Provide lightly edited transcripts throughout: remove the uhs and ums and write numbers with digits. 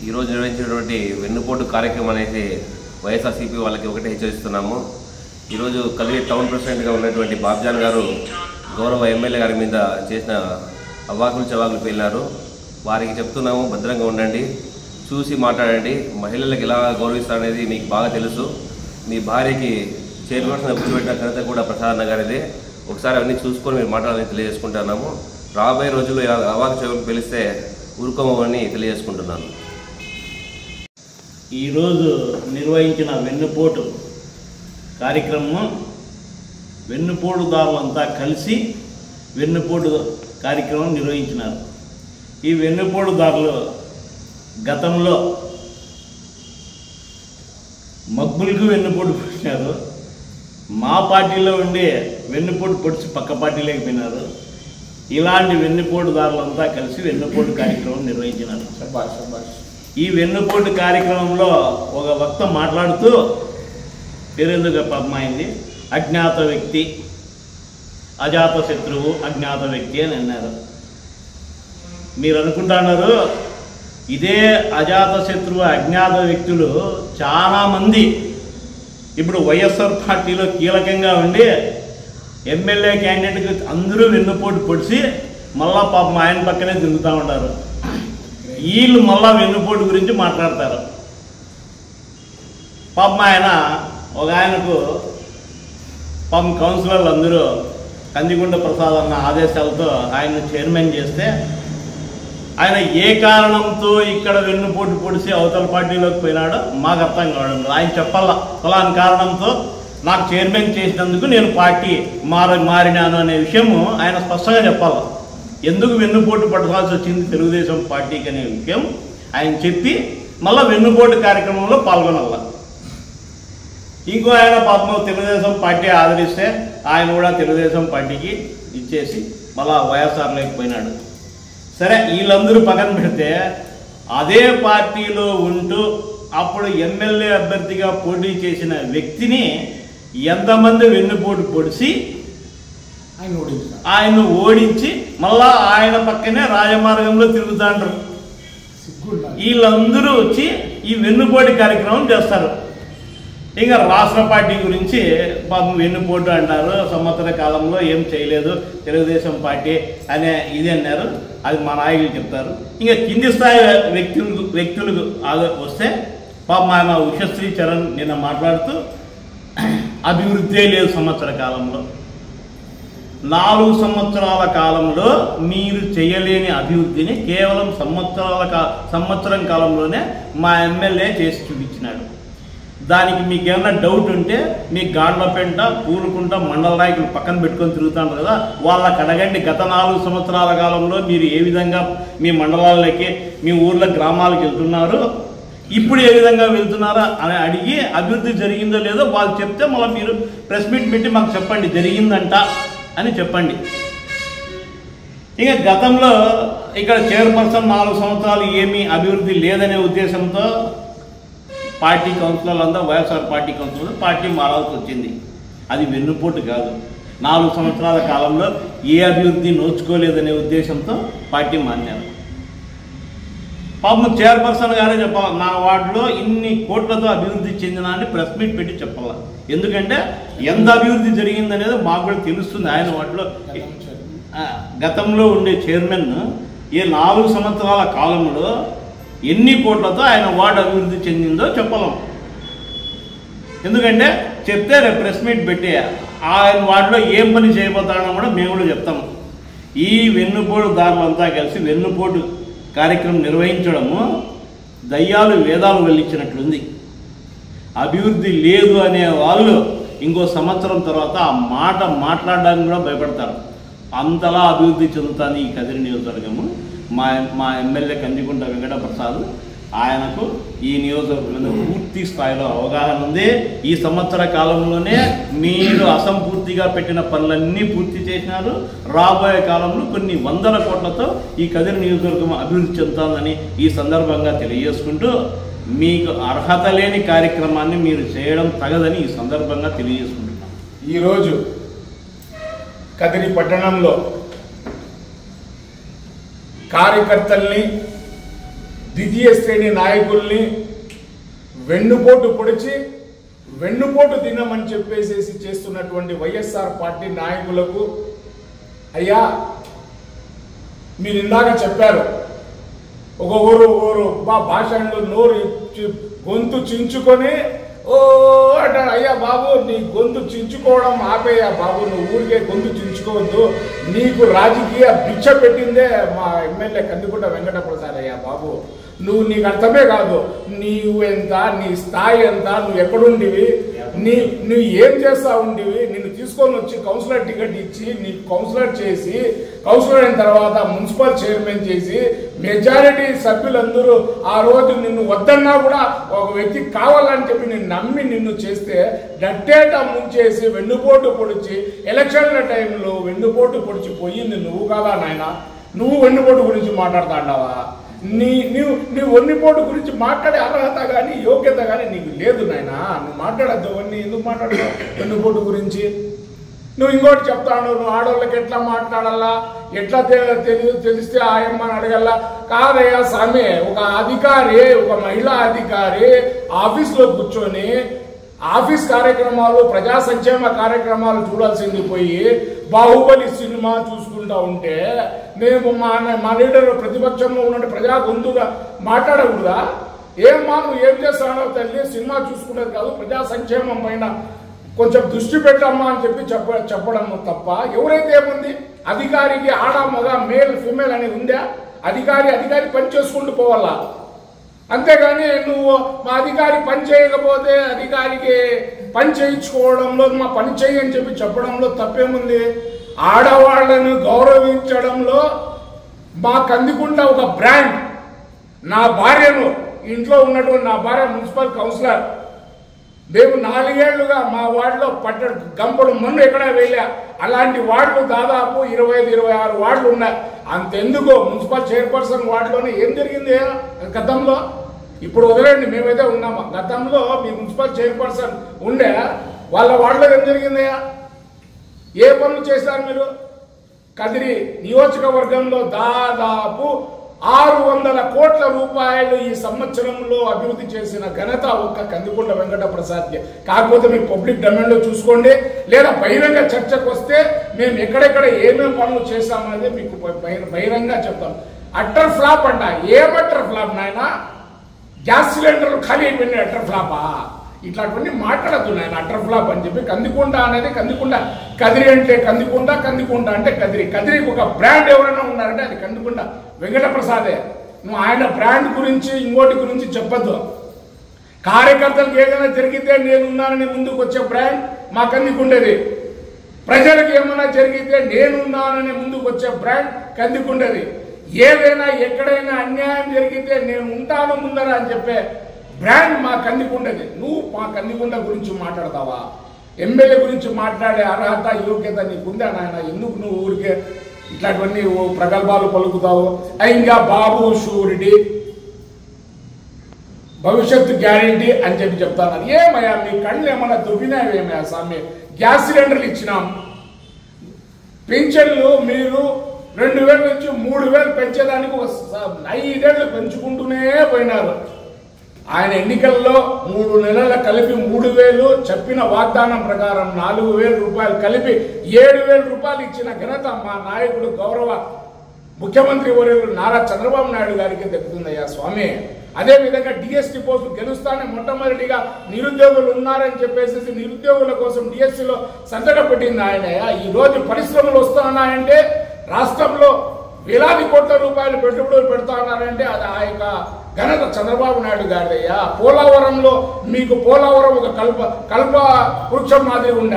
ఈరోజు నిర్వహించినటువంటి వెన్నుపోటు కార్యక్రమం అనేది వైఎస్ఆర్సీపీ వాళ్ళకి ఒకటే హెచ్చరిస్తున్నాము. ఈరోజు కదిరి టౌన్ ప్రెసిడెంట్గా ఉన్నటువంటి బాబ్జాన్ గారు గౌరవ ఎమ్మెల్యే గారి మీద చేసిన అవాకులు చవాకులు పేలినారు. వారికి చెప్తున్నాము, భద్రంగా ఉండండి, చూసి మాట్లాడండి. మహిళలకు ఎలా గౌరవిస్తారనేది మీకు బాగా తెలుసు. మీ భార్యకి చైర్పర్సన్ కూర్చోబెట్టిన ఘనత కూడా ప్రసాద్ గారిదే. ఒకసారి అవన్నీ చూసుకొని మీరు మాట్లాడాలని తెలియజేసుకుంటున్నాము. రాబోయే రోజుల్లో ఇలా అవాకు చవాకులు పిలిస్తే ఊరుకోమని తెలియజేసుకుంటున్నాను. ఈరోజు నిర్వహించిన వెన్నుపోటు కార్యక్రమం వెన్నుపోటుదారులంతా కలిసి వెన్నుపోటు కార్యక్రమం నిర్వహించినారు. ఈ వెన్నుపోటుదారులు గతంలో మగ్గులకు వెన్నుపోటు పొడిచినారు. మా పార్టీలో ఉండి వెన్నుపోటు పొడిచి పక్క పార్టీలోకి పోయినారు. ఇలాంటి వెన్నుపోటుదారులంతా కలిసి వెన్నుపోటు కార్యక్రమం నిర్వహించినారు. ఈ వెన్నుపోటు కార్యక్రమంలో ఒక వక్త మాట్లాడుతూ పేరెందుకు పద్మైంది, అజ్ఞాత వ్యక్తి, అజాత శత్రువు, అజ్ఞాత వ్యక్తి అని అన్నారు. మీరు అనుకుంటున్నారు ఇదే అజాత శత్రువు అజ్ఞాత వ్యక్తులు చాలామంది ఇప్పుడు వైఎస్ఆర్ పార్టీలో కీలకంగా ఉండి ఎమ్మెల్యే క్యాండిడేట్కి అందరూ వెన్నుపోటు పొడిచి మళ్ళా పాపం ఆయన పక్కనే తిరుగుతూ ఉంటారు. వీళ్ళు మళ్ళా వెన్నుపోటు గురించి మాట్లాడతారు. పాపం ఒక ఆయనకు పాపం కౌన్సిలర్లు అందరూ కందిగుండ ప్రసాద్ అన్న ఆదేశాలతో ఆయన చైర్మన్ చేస్తే ఆయన ఏ కారణంతో ఇక్కడ వెన్నుపోటు పొడిచి అవతల పార్టీలోకి పోయినాడో మాకు అర్థం కావడం లేదు. ఆయన చెప్పాలా ఫలాని కారణంతో నాకు చైర్మన్ చేసినందుకు నేను పార్టీ మారినాను అనే విషయము ఆయన స్పష్టంగా చెప్పాలి. ఎందుకు వెన్నుపోటు పడాల్సి వచ్చింది తెలుగుదేశం పార్టీకి అనే విషయం ఆయన చెప్పి మళ్ళీ వెన్నుపోటు కార్యక్రమంలో పాల్గొనాల. ఇంకో ఆయన పాపం తెలుగుదేశం పార్టీ ఆదరిస్తే ఆయన కూడా తెలుగుదేశం పార్టీకి ఇచ్చేసి మళ్ళా వైఎస్ఆర్ లేకపోయినాడు. సరే, వీళ్ళందరూ పక్కన పెడితే అదే పార్టీలో ఉంటూ అప్పుడు ఎమ్మెల్యే అభ్యర్థిగా పోటీ చేసిన వ్యక్తిని ఎంతమంది వెన్నుపోటు పొడిచి ఆయన ఓడించి మళ్ళా ఆయన పక్కనే రాజమార్గంలో తిరుగుతాండ్రు. వీళ్ళందరూ వచ్చి ఈ వెన్నుపోటు కార్యక్రమం చేస్తారు. ఇంకా రాష్ట్ర పార్టీ గురించి పాపం వెన్నుపోటు అంటారు. సంవత్సర కాలంలో ఏం చేయలేదు తెలుగుదేశం పార్టీ అనే ఇది అన్నారు. అది మా నాయకులు చెప్తారు. ఇంకా కింది స్థాయి వ్యక్తులకు వస్తే పాపం ఆయన ఉషశ్రీ చరణ్ నిన్న మాట్లాడుతూ అభివృద్ధి లేదు సంవత్సర కాలంలో. 4 సంవత్సరాల కాలంలో మీరు చేయలేని అభివృద్ధిని కేవలం సంవత్సరం కాలంలోనే మా ఎమ్మెల్యే చేసి చూపించినాడు. దానికి మీకు ఏమైనా డౌట్ ఉంటే మీ గాండ్లపేంట పూలుకుంట మండల నాయకులు పక్కన పెట్టుకొని తిరుగుతారు కదా, వాళ్ళకి అడగండి. గత 4 సంవత్సరాల కాలంలో మీరు ఏ విధంగా మీ మండలాలకి మీ ఊర్ల గ్రామాలకు వెళ్తున్నారు, ఇప్పుడు ఏ విధంగా వెళ్తున్నారా అని అడిగి అభివృద్ధి జరిగిందో లేదో వాళ్ళు చెప్తే మళ్ళీ మీరు ప్రెస్ మీట్ పెట్టి మాకు చెప్పండి జరిగిందంట అని చెప్పండి. ఇక గతంలో ఇక్కడ చైర్పర్సన్ 4 సంవత్సరాలు ఏమీ అభివృద్ధి లేదనే ఉద్దేశంతో పార్టీ కౌన్సిలర్లు అంతా వైఎస్ఆర్ పార్టీ కౌన్సిలర్ పార్టీ మారాల్సి వచ్చింది. అది వెన్నుపోటు కాదు. 4 సంవత్సరాల కాలంలో ఏ అభివృద్ధి నోచుకోలేదనే ఉద్దేశంతో పార్టీ మారినారు. పాపం చైర్పర్సన్ గారే చెప్పాలి, నా వార్డులో ఇన్ని కోట్లతో అభివృద్ధి చెందిన అని ప్రెస్ మీట్ పెట్టి చెప్పాలి. ఎందుకంటే ఎంత అభివృద్ధి జరిగిందనేది మాకు కూడా తెలుస్తుంది. ఆయన వార్డులో గతంలో ఉండే చైర్మన్ ఈ 4 సంవత్సరాల కాలంలో ఎన్ని కోట్లతో ఆయన వార్డు అభివృద్ధి చెందిందో చెప్పలేం. ఎందుకంటే చెప్తే రేపు ప్రెస్ మీట్ పెట్టి ఆయన వార్డులో ఏం పని చేయబోతాడో కూడా మేము కూడా చెప్తాం. ఈ వెన్నుపోటు దారులంతా కలిసి వెన్నుపోటు కార్యక్రమం నిర్వహించడము దయ్యాలు వేదాలు వెల్లించినట్లుంది. అభివృద్ధి లేదు అనే వాళ్ళు ఇంకో సంవత్సరం తర్వాత ఆ మాట మాట్లాడడానికి కూడా భయపడతారు. అంతలా అభివృద్ధి చెందుతుంది ఈ కదిరి నియోజకవర్గము. మా ఎమ్మెల్యే కందిగుంట వెంకట ప్రసాద్, ఆయనకు ఈ నియోజకవర్గంలో పూర్తి స్థాయిలో అవగాహన ఉంది. ఈ సంవత్సర కాలంలోనే మీరు అసంపూర్తిగా పెట్టిన పనులన్నీ పూర్తి చేసినారు. రాబోయే కాలంలో కొన్ని 100 కోట్లతో ఈ కదిరి నియోజకవర్గం అభివృద్ధి చెందుతుందని ఈ సందర్భంగా తెలియజేసుకుంటూ మీకు అర్హత లేని కార్యక్రమాన్ని మీరు చేయడం తగదని ఈ సందర్భంగా తెలియజేసుకుంటున్నాం. ఈరోజు కదిరి పట్టణంలో కార్యకర్తల్ని ద్వితీయ శ్రేణి నాయకుల్ని వెన్నుపోటు పొడిచి వెన్నుపోటు తినమని చెప్పేసి చేస్తున్నటువంటి వైఎస్ఆర్ పార్టీ నాయకులకు అయ్యా మీరు ఇందాక చెప్పారు ఒక ఊరు భాషలో నోరు గొంతు చించుకొని ఓ అంటారు. అయ్యా బాబు నీ గొంతు చించుకోవడం ఆపేయ్యా బాబు, నువ్వు ఊరికే గొంతు చించుకోవద్దు, నీకు రాజకీయ భిక్ష పెట్టిందే మా ఎమ్మెల్యే కందికుంట వెంకటప్రసాద్ అయ్యా బాబు, నీకు అర్థమే కాదు నీవు ఎంత, నీ స్థాయి ఎంత, నువ్వు ఎక్కడుండివి, నువ్వు ఏం చేస్తా ఉండివి, నిన్ను తీసుకొని వచ్చి కౌన్సిలర్ టికెట్ ఇచ్చి నీకు కౌన్సిలర్ చేసి కౌన్సిలర్ అయిన తర్వాత మున్సిపల్ చైర్మన్ చేసి మెజారిటీ సభ్యులందరూ ఆ రోజు నిన్ను వద్దన్నా కూడా ఒక వ్యక్తి కావాలని చెప్పి నిన్ను నమ్మి నిన్ను చేస్తే డట్టేట ముంచేసి వెన్నుపోటు పొడిచి ఎలక్షన్ల టైంలో వెన్నుపోటు పొడిచి పోయింది నువ్వు కాదా నాయన? నువ్వు వెన్నుపోటు గురించి మాట్లాడుతాండావా? నీ వెన్నుపోటు గురించి మాట్లాడే అర్హత కానీ యోగ్యత కానీ నీకు లేదు నాయన. నువ్వు మాట్లాడద్దు, అవన్నీ ఎందుకు మాట్లాడతావు వెన్నుపోటు గురించి? నువ్వు ఇంకోటి చెప్తాను, నువ్వు ఆడవాళ్ళకి ఎట్లా మాట్లాడాలా, ఎట్లా తెలిస్తే ఆయమ్మని అడగల్లా. కాదయ్యా స్వామి, ఒక అధికారి, ఒక మహిళా అధికారి ఆఫీస్లో కూర్చొని ఆఫీస్ కార్యక్రమాలు, ప్రజా సంక్షేమ కార్యక్రమాలు చూడాల్సింది పోయి బాహుబలి సినిమా చూసుకుంటా ఉంటే మేము మా లీడర్ ప్రతిపక్షంలో ఉన్న ప్రజా గొంతుగా మాట్లాడకూడదా? ఏమ్మా నువ్వు ఏం చేస్తానో తల్లి, సినిమా చూసుకునేది కాదు, ప్రజా సంక్షేమం పైన కొంచెం దృష్టి పెట్టమ్మా అని చెప్పి చెప్పడం తప్ప ఎవరైతే ఏముంది? అధికారికి ఆడ మగ మేల్ ఫిమేల్ అనేది ఉందా? అధికారి పని చేసుకుంటూ పోవాలా, అంతేగాని నువ్వు మా అధికారి పని చేయకపోతే అధికారికి పని చేయించుకోవడంలో మా పని చేయి అని చెప్పి చెప్పడంలో తప్పేముంది? ఆడవాళ్లను గౌరవించడంలో మా కందికుంట ఒక బ్రాండ్. నా భార్యను, ఇంట్లో ఉన్నటువంటి నా భార్య మున్సిపల్ కౌన్సిలర్, మేము 4 ఏళ్లుగా మా వార్డులో గంపడు మన్ను ఎక్కడ వేయలే. అలాంటి వార్డులు దాదాపు 25-26 వార్డులు ఉన్నాయి. అంతెందుకు మున్సిపల్ చైర్పర్సన్ వార్డులోనే ఏం జరిగింది గతంలో? ఇప్పుడు వదిలేండి, మేమైతే ఉన్నామా? గతంలో మీ మున్సిపల్ చైర్పర్సన్ ఉండే వాళ్ళ వార్డులో ఏం జరిగింది? ఏ పనులు చేశారు మీరు? కదిరి నియోజకవర్గంలో దాదాపు 600 కోట్ల రూపాయలు ఈ సంవత్సరంలో అభివృద్ధి చేసిన ఘనత ఒక్క కందికుంట వెంకటప్రసాద్కి. కాకపోతే మీరు పబ్లిక్ డొమైన్లో చూసుకోండి, లేదా బహిరంగ చర్చకు వస్తే మేము ఎక్కడెక్కడ ఏమేమి పనులు చేశామనేది మీకు బహిరంగ చెప్తాం. అట్టర్ ఫ్లాప్ అంట. ఏం అట్టర్ ఫ్లాప్ నాయన? గ్యాస్ సిలిండర్లు ఖాళీ అయిపోయినాయి, అట్టర్ ఫ్లాపా? ఇట్లాంటివన్నీ మాట్లాడద్దు నాయన అట్టర్ ఫ్లాప్ అని చెప్పి. కందికుంట అనేది కందికుంట, కదిరి అంటే కందికుంట, కందికుంట అంటే కదిరికి ఒక బ్రాండ్ ఎవరైనా ఉన్నారంటే అది కందికుంట వెంకటప్రసాదే. నువ్వు ఆయన బ్రాండ్ గురించి ఇంకోటి గురించి చెప్పద్దు. కార్యకర్తలకు ఏదైనా జరిగితే నేనున్నానని ముందుకు వచ్చే బ్రాండ్ మా కందికుండేది. ప్రజలకు ఏమైనా జరిగితే నేనున్నానని ముందుకు వచ్చే బ్రాండ్ కందికుండేది. ఏదైనా ఎక్కడైనా అన్యాయం జరిగితే నేను ఉంటాను ముందర అని చెప్పే బ్రాండ్ మా కందికుండేది. నువ్వు మా కందికుండ గురించి మాట్లాడతావా? ఎమ్మెల్యే గురించి మాట్లాడే అర్హత యోగ్యత నీకుందా నాయన? ఎందుకు నువ్వు ఊరికే ఇట్లాంటివన్నీ ప్రగల్భాలు పలుకుతావు? ఇంకా బాబు షూరిటీ, భవిష్యత్తు గ్యారెంటీ అని చెప్పి చెప్తాను. ఏమయ్యా మీ కళ్ళు ఏమన్నా దుబ్బినాయేమయ్యా స్వామి? గ్యాస్ సిలిండర్లు ఇచ్చినాం, పెన్షన్లు మీరు 2000 నుంచి 3000 పెంచేదానికి 5 ఏళ్ళు పెంచుకుంటూనే పోయినారు. ఆయన ఎన్నికల్లో 3 నెలల కలిపి 3000, చెప్పిన వాగ్దానం ప్రకారం 4000 రూపాయలు కలిపి 7000 రూపాయలు ఇచ్చిన ఘనత మా నాయకుడు గౌరవ ముఖ్యమంత్రి వర్యులు నారా చంద్రబాబు నాయుడు గారికి దక్కుతుందయ్యా స్వామి. అదేవిధంగా డిఎస్టీ పోస్టు గెలుస్తానే మొట్టమొదటిగా నిరుద్యోగులు ఉన్నారని చెప్పేసి నిరుద్యోగుల కోసం డిఎస్సీలో సంతకం పెట్టింది ఆయనయ్యా. ఈ రోజు పరిశ్రమలు వస్తున్నాయంటే, రాష్ట్రంలో వేలాది కోట్ల రూపాయలు పెట్టుబడులు పెడతా ఉన్నారంటే అది ఆ యొక్క ఘనత చంద్రబాబు నాయుడు గారిదయ్యా. పోలవరంలో మీకు పోలవరం ఒక కల్ప వృక్షం మాదిరి ఉండ,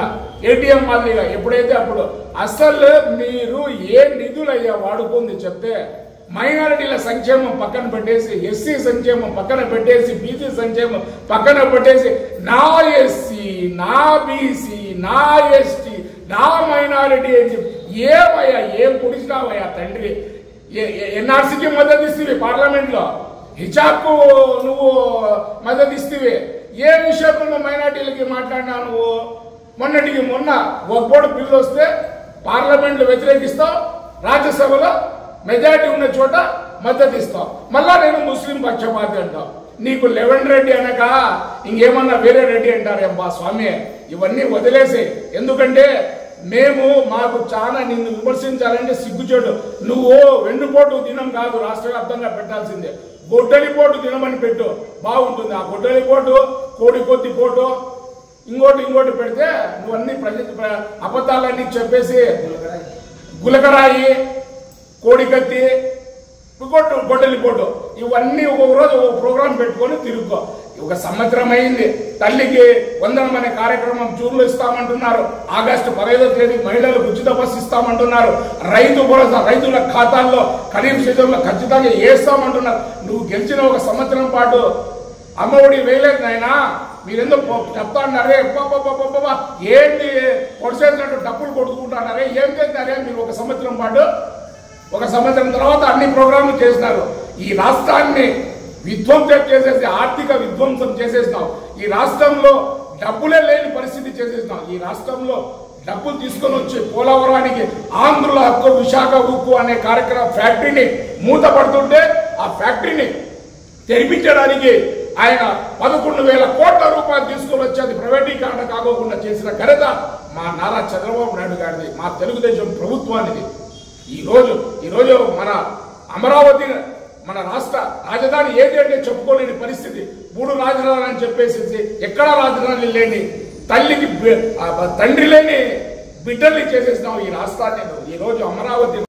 ఏటీఎం మాదిరిగా ఎప్పుడైతే అప్పుడు అసలు మీరు ఏ నిధులయ్యా వాడుకుంది చెప్తే, మైనారిటీల సంక్షేమం పక్కన పెట్టేసి, ఎస్సీ సంక్షేమం పక్కన పెట్టేసి, బీసీ సంక్షేమం పక్కన పెట్టేసి, నా ఎస్సీ, నా బీసీ, నా ఎస్టీ, నా మైనారిటీ అని చెప్పి ఏమయ్యా ఏం పొడిచినావయ్యా తండ్రి? ఎన్ఆర్సీకి మద్దతు ఇస్తేవి, పార్లమెంట్లో హిజాబ్కు నువ్వు మద్దతు ఇస్తేవి, ఏ విషయంలో మైనారిటీలకి మాట్లాడినా నువ్వు? మొన్నటికి మొన్న ఒక బోర్డు బిల్లు వస్తే పార్లమెంట్లో వ్యతిరేకిస్తావు, రాజ్యసభలో మెజారిటీ ఉన్న చోట మద్దతు ఇస్తావు, మళ్ళా నేను ముస్లిం పక్షపాతి అంటావు. నీకు లెవెన్ రెడ్డి అనక ఇంకేమన్నా వేరే రెడ్డి అంటారేంబా స్వామి. ఇవన్నీ వదిలేసే, ఎందుకంటే మాకు చాలా నిన్ను విమర్శించాలంటే సిగ్గుచేటు. నువ్వు వెన్నుపోటు దినం కాదు, రాష్ట్ర వ్యాప్తంగా పెట్టాల్సిందే. గొడ్డలిపోటు దినమని పెట్టు, బాగుంటుంది. ఆ గొడ్డలిపోటు, కోడి కొద్ది పోటు, ఇంకోటి పెడితే నువ్వు అన్ని అబద్ధాలన్నీ చెప్పేసి గులకరాయి, కోడికత్తి, గొడ్డలిపోటు ఇవన్నీ ఒక్కొక్క రోజు ఒక ప్రోగ్రాం పెట్టుకొని తిరుగుకో. ఒక సంవత్సరం అయింది. తల్లికి వందనం అనే కార్యక్రమం జూన్లో ఇస్తామంటున్నారు. ఆగస్టు 15వ తేదీ మహిళలకు ఉచిత బస్సు ఇస్తామంటున్నారు. రైతు భరోసా రైతుల ఖాతాల్లో ఖరీఫ్ సీజన్లో ఖచ్చితంగా వేస్తామంటున్నారు. నువ్వు గెలిచిన ఒక సంవత్సరం పాటు అమ్మఒడి వేయలేదు నాయనా. మీరెందుకు చెప్తా అన్నారే, ఏంటి పొడిసేసినట్టు డబ్బులు కొట్టుకుంటున్నారే, ఏం చేస్తారే మీరు ఒక సంవత్సరం పాటు? ఒక సంవత్సరం తర్వాత అన్ని ప్రోగ్రాంలు చేసినారు. ఈ రాష్ట్రాన్ని విధ్వంసం చేసేసి, ఆర్థిక విధ్వంసం చేసేసినావు. ఈ రాష్ట్రంలో డబ్బులే లేని పరిస్థితి చేసేసినావు. ఈ రాష్ట్రంలో డబ్బులు తీసుకొని వచ్చి పోలవరానికి ఆంధ్రుల హక్కు, విశాఖ ఉక్కు అనే కార్యక్రమం ఫ్యాక్టరీని మూతపడుతుంటే ఆ ఫ్యాక్టరీని తెరిపించడానికి ఆయన 11,000 కోట్ల రూపాయలు తీసుకొని వచ్చి అది ప్రైవేటీకరణ కాకోకుండా చేసిన ఘనత మా నారా చంద్రబాబు నాయుడు గారిది, మా తెలుగుదేశం ప్రభుత్వానిది. ఈరోజు మన అమరావతి మన రాష్ట్ర రాజధాని ఏది అంటే చెప్పుకోలేని పరిస్థితి. 3 రాజధానులు అని చెప్పేసి ఎక్కడా రాజధాని లేని, తల్లికి తండ్రి లేని బిడ్డల్ని చేసేసినాం ఈ రాష్ట్రాన్ని. ఈరోజు అమరావతి